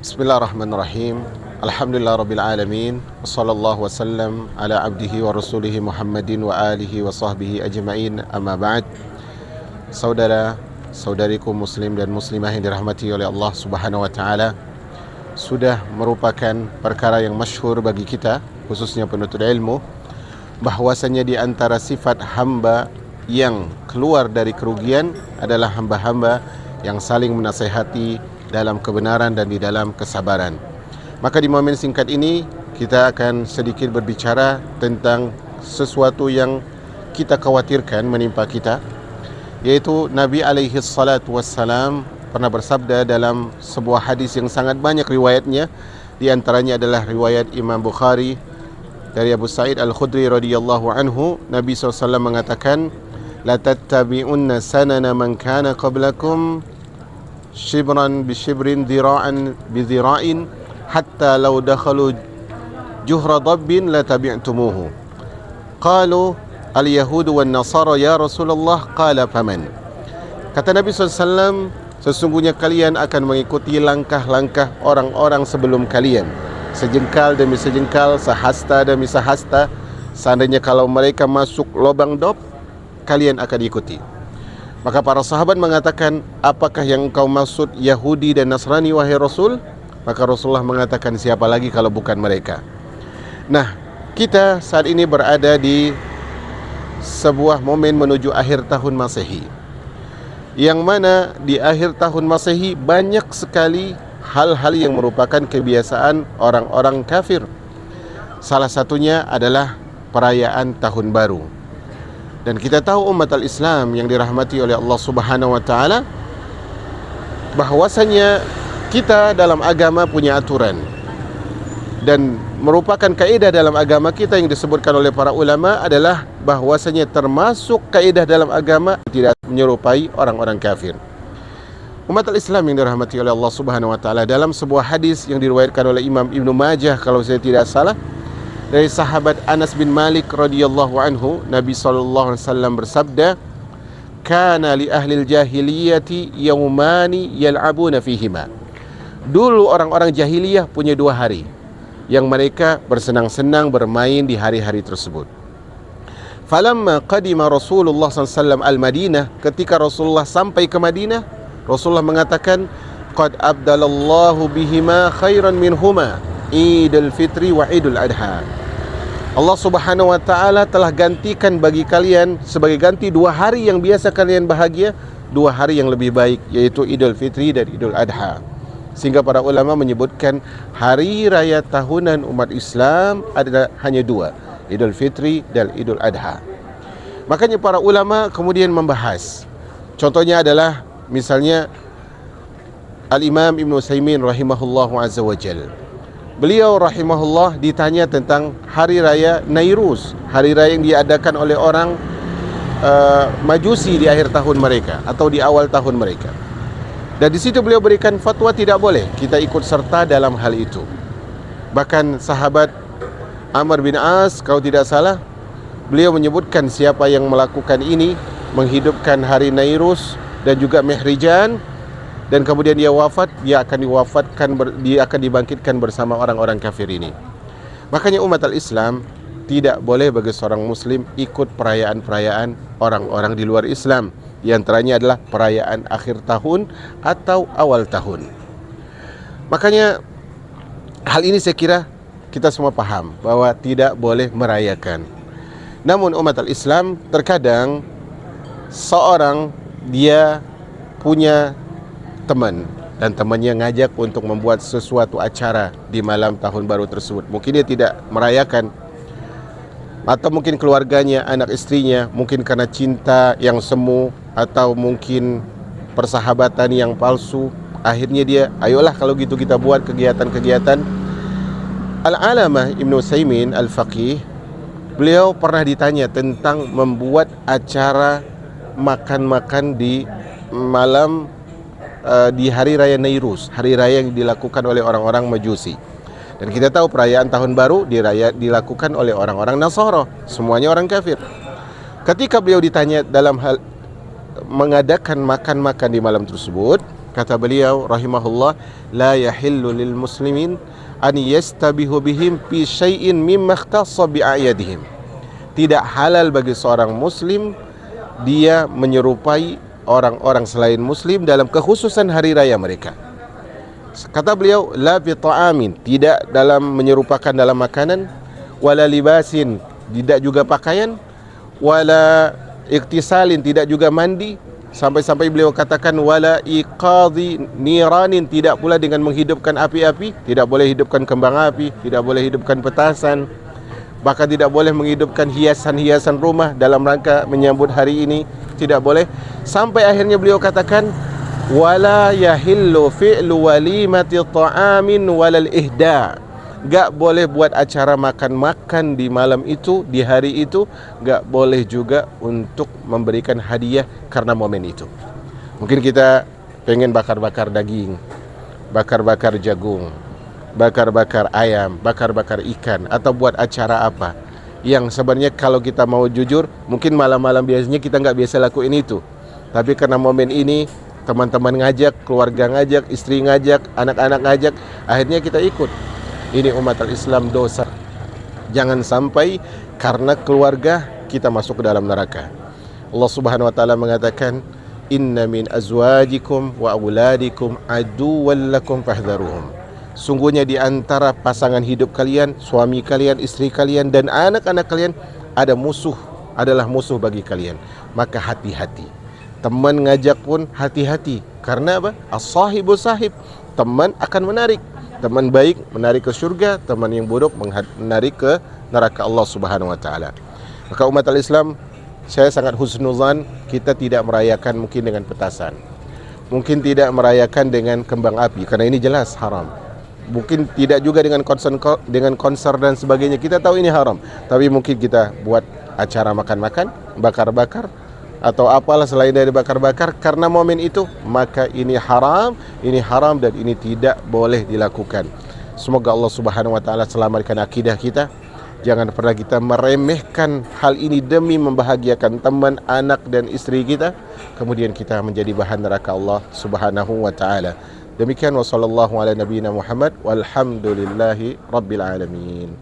Bismillahirrahmanirrahim. Alhamdulillah Rabbil Alamin. Wassallallahu wasallam ala abdihi wa rasulihi Muhammadin wa alihi wa sahbihi ajma'in. Amma ba'd. Saudara, saudariku muslim dan muslimah yang dirahmati oleh Allah Subhanahu wa taala, sudah merupakan perkara yang masyhur bagi kita, khususnya penuntut ilmu, bahwasanya di antara sifat hamba yang keluar dari kerugian adalah hamba-hamba yang saling menasihati dalam kebenaran dan di dalam kesabaran. Maka di momen singkat ini kita akan sedikit berbicara tentang sesuatu yang kita khawatirkan menimpa kita, yaitu Nabi alaihi salatu wassalam pernah bersabda dalam sebuah hadis yang sangat banyak riwayatnya. Di antaranya adalah riwayat Imam Bukhari dari Abu Sa'id Al-Khudri radhiyallahu anhu. Nabi SAW mengatakan, la tattabi'unna sanana man kana qablakum shibran bi shibrin, dhira'an bi dhira'in, hatta law dakhalu juhra dabbin la tabi'tumuhu. Qalu al-yahudu wan nasara ya Rasulullah, qala faman. Kata Nabi SAW, sesungguhnya kalian akan mengikuti langkah-langkah orang-orang sebelum kalian, sejengkal demi sejengkal, sehasta demi sehasta. Seandainya kalau mereka masuk lubang dob, kalian akan ikuti. Maka para sahabat mengatakan, apakah yang engkau maksud Yahudi dan Nasrani wahai Rasul? Maka Rasulullah mengatakan, siapa lagi kalau bukan mereka. Nah, kita saat ini berada di sebuah momen menuju akhir tahun Masehi, yang mana di akhir tahun Masehi banyak sekali hal-hal yang merupakan kebiasaan orang-orang kafir. Salah satunya adalah perayaan tahun baru. Dan kita tahu umat al-Islam yang dirahmati oleh Allah Subhanahu wa taala, bahwasanya kita dalam agama punya aturan, dan merupakan kaidah dalam agama kita yang disebutkan oleh para ulama adalah bahwasanya termasuk kaidah dalam agama tidak menyerupai orang-orang kafir. Umat al-Islam yang dirahmati oleh Allah Subhanahu wa taala, dalam sebuah hadis yang diriwayatkan oleh Imam Ibnu Majah kalau saya tidak salah, dari sahabat Anas bin Malik radhiyallahu anhu, Nabi sallallahu alaihi wasallam bersabda, kana li ahli jahiliyati yaumani yal'abuna fihima. Dulu orang-orang jahiliyah punya 2 hari yang mereka bersenang-senang bermain di hari-hari tersebut. Falamma qadima Rasulullah sallallahu alaihi wasallam al-Madinah, ketika Rasulullah sampai ke Madinah, Rasulullah mengatakan, qad abdalallahu bihima khairan minhuma, Idul Fitri wa Idul Adha. Allah Subhanahu wa taala telah gantikan bagi kalian sebagai ganti 2 hari yang biasa kalian bahagia, 2 hari yang lebih baik, yaitu Idul Fitri dan Idul Adha. Sehingga para ulama menyebutkan hari raya tahunan umat Islam adalah hanya 2, Idul Fitri dan Idul Adha. Makanya para ulama kemudian membahas. Contohnya adalah misalnya Al-Imam Ibn Utsaimin rahimahullahu azza wa jalla. Beliau rahimahullah ditanya tentang hari raya Nairuz, hari raya yang diadakan oleh orang Majusi di akhir tahun mereka atau di awal tahun mereka. Dan di situ beliau berikan fatwa tidak boleh kita ikut serta dalam hal itu. Bahkan sahabat Amr bin As kalau tidak salah, beliau menyebutkan siapa yang melakukan ini, menghidupkan hari Nairuz dan juga Mihrijan, dan kemudian dia wafat, dia akan dibangkitkan bersama orang-orang kafir ini. Makanya umat al-Islam tidak boleh bagi seorang muslim ikut perayaan-perayaan orang-orang di luar Islam. Di antaranya adalah perayaan akhir tahun atau awal tahun. Makanya hal ini saya kira kita semua paham bahwa tidak boleh merayakan. Namun umat al-Islam terkadang seorang dia punya teman, dan temannya ngajak untuk membuat sesuatu acara di malam tahun baru tersebut. Mungkin dia tidak merayakan, atau mungkin keluarganya, anak istrinya, mungkin karena cinta yang semu, atau mungkin persahabatan yang palsu, akhirnya dia, ayolah kalau gitu kita buat kegiatan-kegiatan. Al-Alamah Ibn Utsaimin Al-Faqih, beliau pernah ditanya tentang membuat acara makan-makan di malam di hari raya Nairuz, hari raya yang dilakukan oleh orang-orang Majusi. Dan kita tahu perayaan tahun baru dilakukan oleh orang-orang Nasara, semuanya orang kafir. Ketika beliau ditanya dalam hal mengadakan makan-makan di malam tersebut, Kata beliau rahimahullah, la yahillu lil muslimin an yastabihu bihim fi syai'in mimma ikhtassa bi a'yadihim. Tidak halal bagi seorang muslim dia menyerupai orang-orang selain muslim dalam kekhususan hari raya mereka. Kata beliau, la fi ta'amin, tidak dalam menyerupakan dalam makanan, wala libasin, tidak juga pakaian, wala iktisalin, tidak juga mandi, sampai-sampai beliau katakan wala iqadhi niranin, tidak pula dengan menghidupkan api-api, tidak boleh hidupkan kembang api, tidak boleh hidupkan petasan, bahkan tidak boleh menghidupkan hiasan-hiasan rumah dalam rangka menyambut hari ini, tidak boleh. Sampai akhirnya beliau katakan wala yahillu fi'lu walimati ta'amin walal ihda, gak boleh buat acara makan-makan di malam itu, di hari itu. Gak boleh juga untuk memberikan hadiah karena momen itu. Mungkin kita pengen bakar-bakar daging, bakar-bakar jagung, bakar-bakar ayam, bakar-bakar ikan, atau buat acara apa yang sebenarnya kalau kita mau jujur, mungkin malam-malam biasanya kita gak biasa lakuin itu. Tapi karena momen ini, teman-teman ngajak, keluarga ngajak, istri ngajak, anak-anak ngajak, akhirnya kita ikut. Ini umat al-Islam dosa. Jangan sampai karena keluarga kita masuk ke dalam neraka. Allah Subhanahu wa taala mengatakan, "Inna min azwajikum wa auladikum aduwwan lakum fahdharuhum." Sungguhnya di antara pasangan hidup kalian, suami kalian, istri kalian dan anak-anak kalian ada musuh, adalah musuh bagi kalian. Maka hati-hati. Teman ngajak pun hati-hati. Karena apa? As-sahibu sahib. Teman akan menarik. Teman baik menarik ke syurga, teman yang buruk menarik ke neraka Allah Subhanahu wa taala. Maka umat al-Islam, saya sangat husnuzan kita tidak merayakan mungkin dengan petasan. Mungkin tidak merayakan dengan kembang api karena ini jelas haram. Mungkin tidak juga dengan konser dan sebagainya. Kita tahu ini haram. Tapi mungkin kita buat acara makan-makan, bakar-bakar, atau apalah selain dari bakar-bakar karena momen itu, maka ini haram dan ini tidak boleh dilakukan. Semoga Allah Subhanahu wa taala selamatkan akidah kita. Jangan pernah kita meremehkan hal ini demi membahagiakan teman, anak dan istri kita, kemudian kita menjadi bahan neraka Allah Subhanahu wa taala. Demikian wa sallallahu ala nabiyina Muhammad walhamdulillahi rabbil alamin.